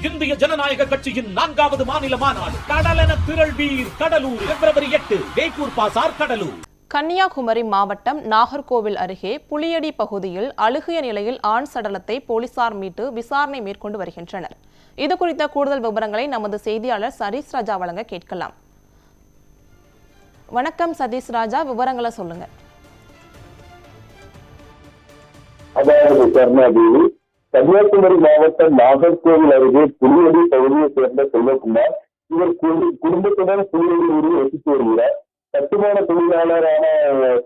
இந்திய ஜனநாயக கட்சியின் 4வது மாநில மாநாடு கடலென திரள் வீர் கடலூர் பிப்ரவரி 8 வேப்பூர் பாசார் கடலூர். கன்னியாகுமரி மாவட்டம் நாகர்கோவில் அருகே புளியடி பகுதியில் அழுகிய நிலையில் ஆண் சடலத்தை போலீசார் மீட்டு விசாரணை மேற்கொண்டு வருகின்றனர். இது குறித்த கூடுதல் விவரங்களை நமது செய்தியாளர் சதீஷ் ராஜா வழங்க கேட்கலாம். வணக்கம் சதீஷ் ராஜா, விவரங்களை சொல்லுங்க. கன்னியாகுமரி மாவட்டம் நாகர்கோவில் அருகே புளியடி பகுதியை சேர்ந்த செல்வகுமார் இவர் குடும்பத்துடன் புளியடி ஊரில் வசித்து வருகிறார். கட்டுமான தொழிலாளரான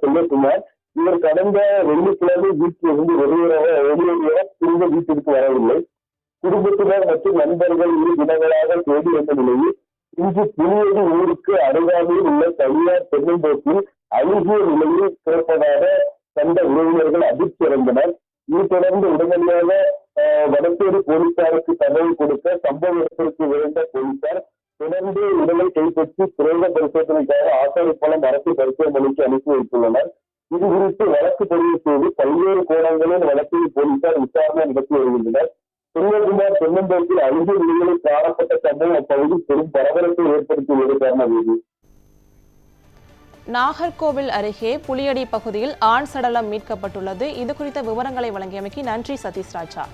செல்வகுமார் இவர் கடந்த வெள்ளிக்கிழமை வீட்டிலிருந்து வெளியேறிய திரும்ப வீட்டிற்கு வரவில்லை. குடும்பத்தினர் மற்றும் நண்பர்கள் 2 தினங்களாக தேடி வந்த நிலையில் இன்று புளியடி ஊருக்கு அருகாமையில் உள்ள தனியார் தென்னந்தோப்பில் அழுகிய நிலையில் கிடப்பதாக கண்ட உறவினர்கள் அதிர்ச்சி அடைந்தனர். இது தொடர்ந்து உடனடியாக வடசேரி போலீசாருக்கு தகவல் கொடுக்க சம்பவ இடத்திற்கு விரைந்த போலீசார் தொடர்ந்து உடலை கைப்பற்றி பிரேத பரிசோதனைக்காக ஆசாரிப்பாளையம் அரசு பரிசோதனைக்கு அனுப்பி வைத்துள்ளனர். இது குறித்து வழக்கு பதிவு செய்து பல்வேறு கோணங்களில் வழக்கில் போலீசார் விசாரணை நடத்தி வருகின்றனர். செல்வகுமார் தென்னந்தோப்பில் அழுகிய நிலையில் காணப்பட்ட சம்பவம் அப்பகுதியில் பெரும் பரபரப்பை ஏற்படுத்தியுள்ளது காரணம். நாகர்கோவில் அருகே புளியடி பகுதியில் ஆண் சடலம் மீட்கப்பட்டுள்ளது. இது குறித்த விவரங்களை வழங்கியமைக்கு நன்றி சதீஷ் ராஜா.